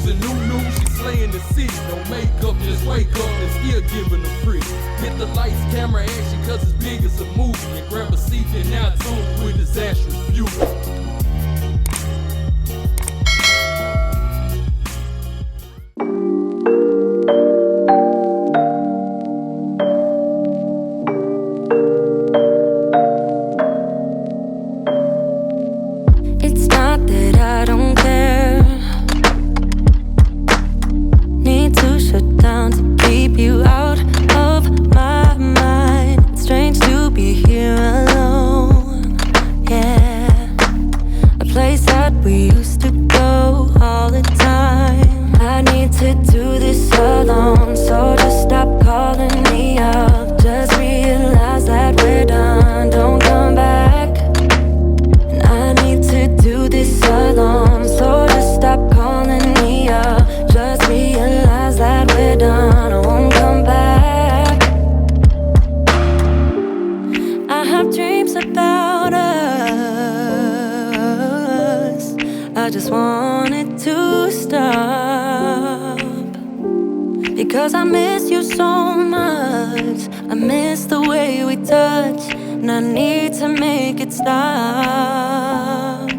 a new, she's slaying the city. No makeup, just wake up and still giving them pretty. Hit the lights, camera, action, cause it's big as a movie. And grab a seat and now tune with Disastrous Beauty. I just want it to stop, because I miss you so much. I miss the way we touch, and I need to make it stop.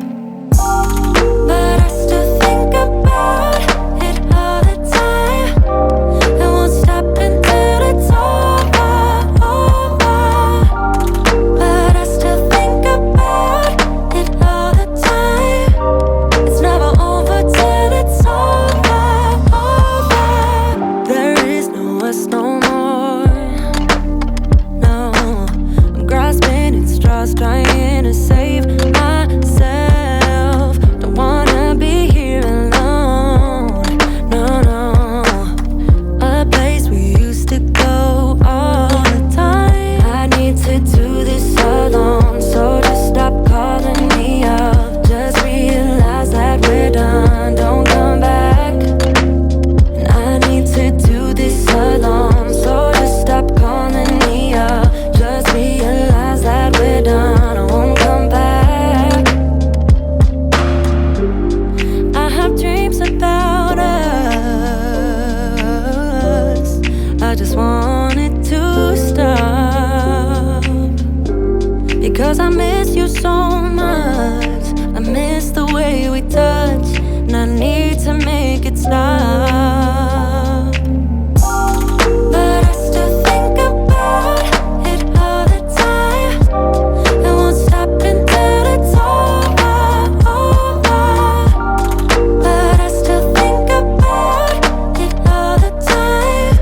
But I still think about it all the time. It won't stop until it's over. But I still think about it all the time. It's never over till it's over. There is no us no more. No, I'm grasping at straws, trying to save myself. Don't wanna be here alone. No, no. A place we used to go all the time. I need to do this alone, so just stop calling me up. Just realize that we're done. Don't come back. And I need to do this alone, so just stop calling me up. Just realize that we're done. I won't come back. I have dreams about us. I just want it to stop, because I miss you so much. I miss the way we touch, and I need to make it stop. But I still think about it all the time. It won't stop until it's over. But I still think about it all the time.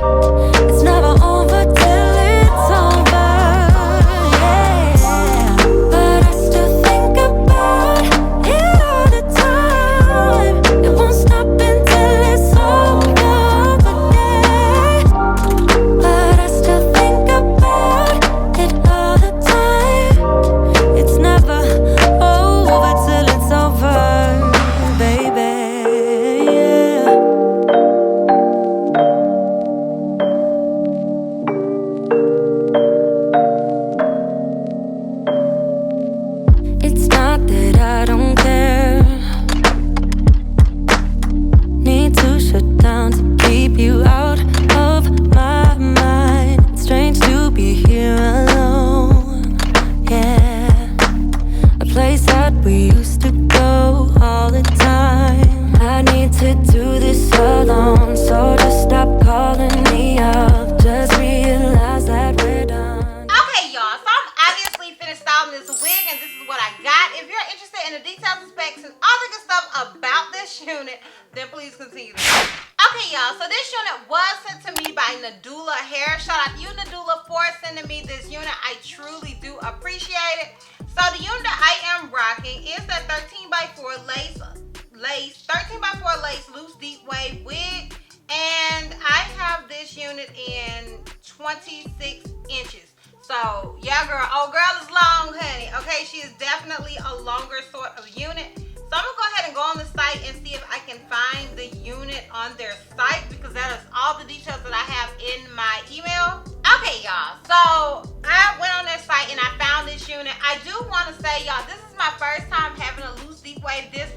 It's never over till it's over. Yeah. But I still think about it all the time. It won't stop until it's over. Yeah. But I still think about it all the time. It's never over till it's over, baby. Yeah. It's not that I don't care. Need to shut down to keep you out of my mind. It's strange to be here alone. Yeah, a place that we used to go all the time. I need to do this alone, so just stop calling me up. Just realize that we're done. Okay, y'all, so I'm obviously finished styling this wig, and this is what I got. If you're interested in the details and specs and all the good stuff about this unit, then please continue to watch. Okay, y'all, so this unit was sent to me by NADULAHAIR. Shout out to you, Nadula, for sending me this unit. I truly do appreciate it. So the unit that I am rocking is that 13x4 lace 13x4 lace loose deep wave wig, and I have this unit in 26 inches. So yeah, girl, old girl is long, honey. Okay, she is definitely a longer sort of unit. So I'm gonna go ahead and go on the site and see if I can find the unit on their site, because that is all the details that I have in my email. Okay, y'all, so I went on their site and I found this unit. I do want to say, y'all, this is my first time having a loose deep wave this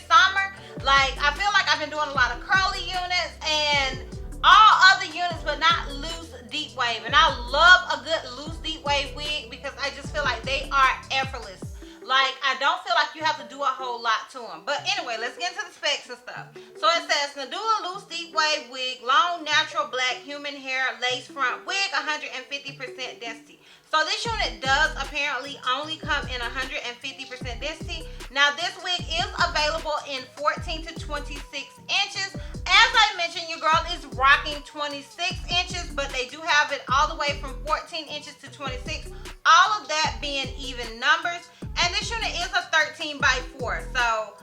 summer. Like, I feel like I've been doing a lot of curly units and all other units, but not loose deep wave. And I love a good loose deep wave wig because I just feel like they are effortless. Like, I don't feel like you have to do a whole lot to them. But anyway, let's get into the specs and stuff. So it says, Nadula Loose Deep Wave Wig, long natural black human hair lace front wig, 150% density. So this unit does apparently only come in 150% density. Now this wig is available in 14 to 26 inches. As I mentioned, your girl is rocking 26 inches, but they do have it all the way from 14 inches to 26. All of that being even numbers. And this unit is a 13 by 4. So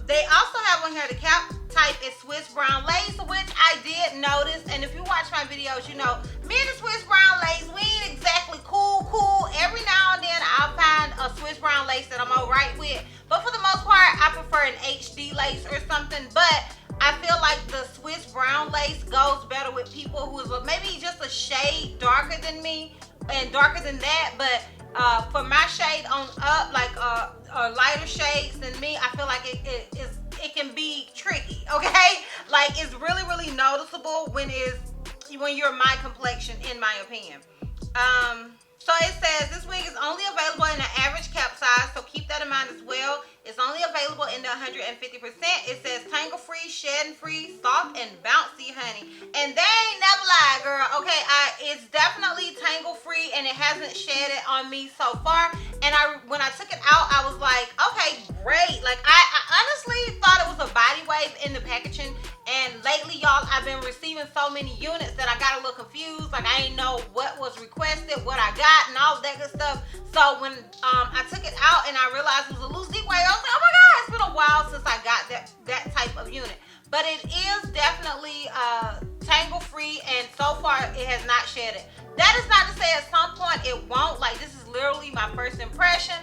they also have on here the cap type is Swiss brown lace, which I did notice. And if you watch my videos, you know me and the Swiss brown lace, we ain't exactly cool. Every now and then I'll find a Swiss brown lace that I'm alright with. But for the most part, I prefer an HD lace or something. But I feel like the Swiss brown lace goes better with people who is maybe just a shade darker than me and darker than that. But for my shade on up, like lighter shades than me, I feel like it can be tricky, okay? Like, it's really noticeable when you're my complexion, in my opinion. So it says this wig is only available in an average cap size, so keep that in mind as well. It's only available in the 150%. It says tangle free, shedding free, soft and bouncy, honey. And they ain't never lied, girl. Okay, it's definitely tangle free and it hasn't shedded on me so far. And when I took it out, I was like, okay, great. Like I honestly thought it was a body wave in the packaging. And lately, y'all, I've been receiving so many units that I got a little confused. Like, I didn't know what was requested, what I got, and all that good stuff. So when I took it out and I realized it was a loose deep wave, I was like, oh my God, it's been a while since I got that type of unit. But it is definitely tangle free, and so far it has not shedded. That is not to say at some point it won't. Like, this is literally my first impression.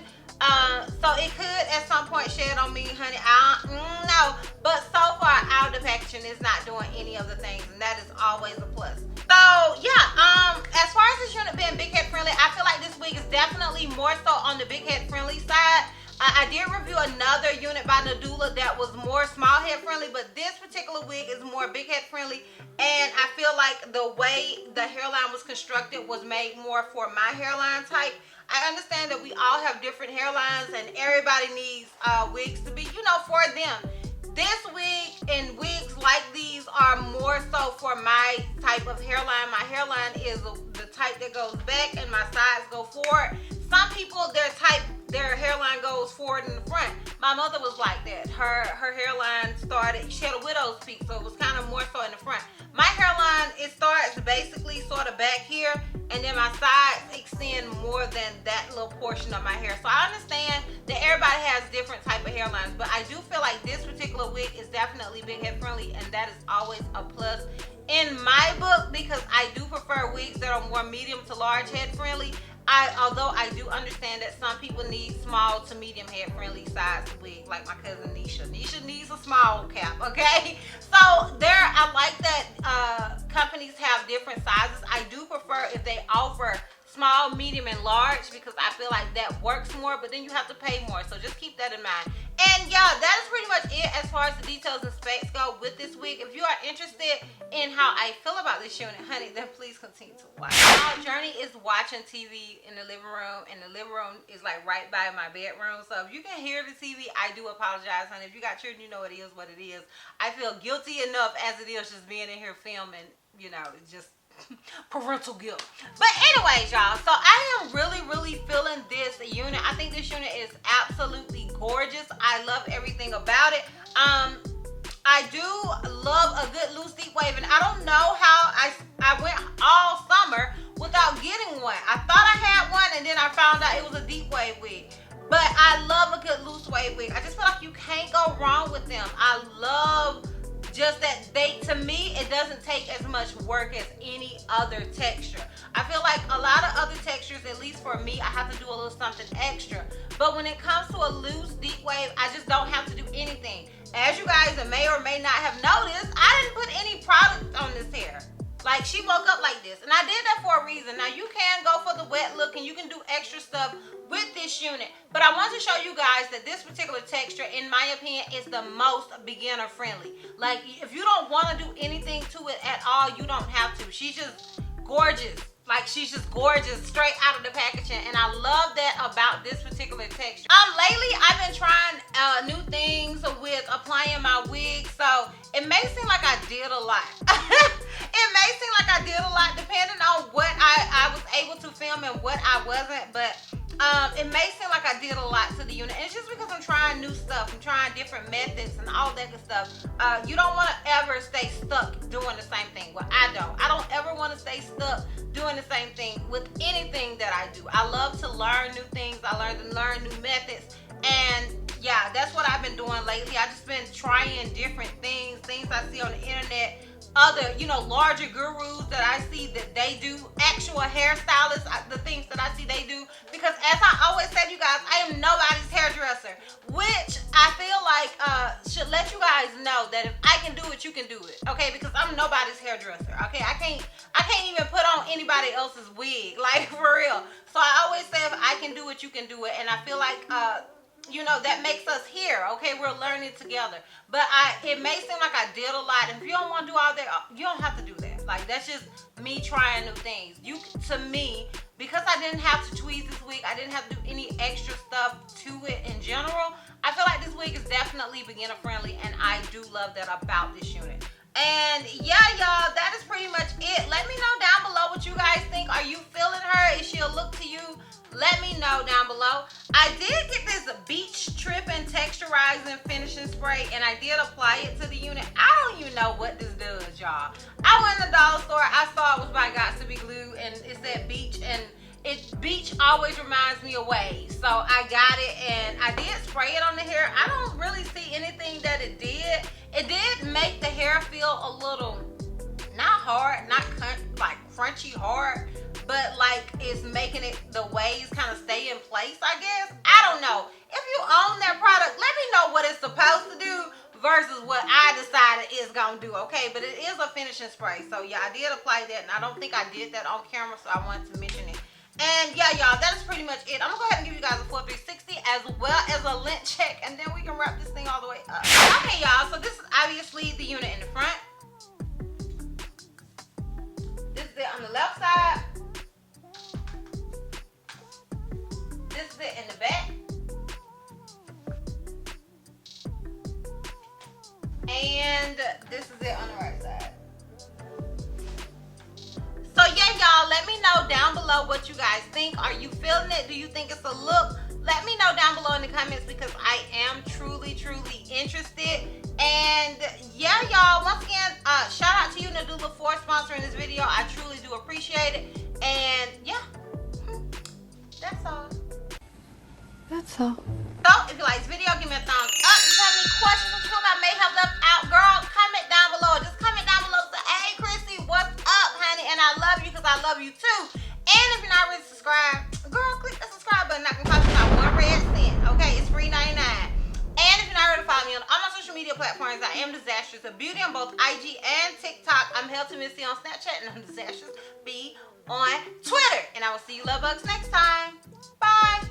So it could at some point shed on me, honey. I don't know. But so far out of the packaging, it's not doing any of the things, and that is always a plus. So yeah, as far as this unit being big head friendly, I feel like this wig is definitely more so on the big head friendly side. I did review another unit by Nadula that was more small head friendly, but this particular wig is more big head friendly, and I feel like the way the hairline was constructed was made more for my hairline type. I understand that we all have different hairlines and everybody needs wigs to be, for them. This wig and wigs like these are more so for my type of hairline. My hairline is the type that goes back and my sides go forward. Some people, their hairline goes forward in the front. My mother was like that. Her hairline started, she had a widow's peak, so it was kind of more so in the front. My hairline, it starts basically sort of back here, and then my sides extend more than that little portion of my hair. So I understand that everybody has different type of hairlines, but I do feel like this particular wig is definitely big head friendly, and that is always a plus in my book, because I do prefer wigs that are more medium to large head friendly. Although I do understand that some people need small to medium head friendly size wig, like my cousin Nisha. Nisha needs a small cap, okay? So I like that companies have different sizes. I do prefer if they offer small, medium, and large, because I feel like that works more, but then you have to pay more. So just keep that in mind. And yeah, that is pretty much it as far as the details and specs go with this wig. If you are interested in how I feel about this unit, honey, then please continue to watch. Now, Journey is watching TV in the living room, and the living room is like right by my bedroom. So if you can hear the TV, I do apologize, honey. If you got children, you know it is what it is. I feel guilty enough as it is just being in here filming, just parental guilt. But anyways, y'all, so I am really feeling this unit. I think this unit is absolutely gorgeous. I love everything about it. I do love a good loose deep wave, and I don't know how I went all summer without getting one. I thought I had one, and then I found out it was a deep wave wig. But I love a good loose wave wig. I just feel like you can't go wrong with them. I love just that to me, it doesn't take as much work as any other texture. I feel like a lot of other textures, at least for me, I have to do a little something extra. But when it comes to a loose deep wave, I just don't have to do anything. As you guys may or may not have noticed, I didn't put any product on this hair. Like, she woke up like this. And I did that for a reason. Now, you can go for the wet look and you can do extra stuff with this unit. But I want to show you guys that this particular texture, in my opinion, is the most beginner friendly. Like, if you don't want to do anything to it at all, you don't have to. She's just gorgeous. Like, she's just gorgeous straight out of the packaging, and I love that about this particular texture. Lately I've been trying new things with applying my wig, so it may seem like I did a lot. It may seem like I did a lot depending on what I was able to film and what I wasn't, but it may seem like I did a lot to the unit. And it's just because I'm trying new stuff. I'm trying different methods and all that good stuff. You don't want to ever stay stuck doing the same thing. Well, I don't ever want to stay stuck doing the same thing with anything that I do. I love to learn new things. I learn new methods. And yeah, that's what I've been doing lately. I've just been trying different things I see on the internet. Other, larger gurus that I see that they do, actual hairstylists, the things that I see they do. Because as I always say to you guys, I am nobody's hairdresser, which I feel like should let you guys know that if I can do it, you can do it. Okay, because I'm nobody's hairdresser. Okay, I can't even put on anybody else's wig, like, for real. So I always say if I can do it, you can do it. And I feel like that makes us here. Okay, we're learning together. But it may seem like I did a lot. And if you don't want to do all that, you don't have to do that. Like, that's just me trying new things. To me, because I didn't have to tweeze this wig, I didn't have to do any extra stuff to it in general. I feel like this wig is definitely beginner friendly, and I do love that about this unit. And yeah, y'all, that is pretty much it. Let me know down below what you guys think. Are you feeling her? Is she a look to you? Let me know down below. I did get this Beach Tripping Texturizing Finishing Spray, and I did apply it to the unit. I don't even know what this does, y'all. I went in the dollar store. I saw it was by Got to Be Glue, and it said beach, and beach always reminds me of waves. So I got it, and I did spray it on the hair. I don't really see anything that it did. It did make the hair feel a little, not hard, not like crunchy hard, but like it's making it, the waves kind of stay in place, I guess. I don't know. If you own that product, let me know what it's supposed to do versus what I decided it's gonna do, okay? But it is a finishing spray. So yeah, I did apply that, and I don't think I did that on camera, so I wanted to mention it. And yeah, y'all, that is pretty much it. I'm gonna go ahead and give you guys a full 360 as well as a lint check, and then we can wrap this thing all the way up. Okay, y'all, so this is obviously the unit in the front. This is it on the left side. This is it in the back. And this is it on the right side. So yeah, y'all, let me know down below what you guys think. Are you feeling it? Do you think it's a look? Let me know down below in the comments, because I am truly interested. And yeah, y'all, once again, shout out to you, Nadula, for sponsoring this video. I truly do appreciate it. And yeah, that's all. That's all. So if you like this video, give me a thumbs up. If you have any questions or something I may have left out, girl, comment down below. Just comment down below. Say, hey, Chrissy, what's up, honey? And I love you because I love you too. And if you're not already subscribed, girl, click the subscribe button. Not gonna cost you not one red cent. Okay, it's free 99. And if you're not already following me on all my social media platforms, I am DizastrousBeauty on both IG and TikTok. I'm Healthy Missy on Snapchat, and I'm DizastrousB on Twitter. And I will see you love bugs next time. Bye.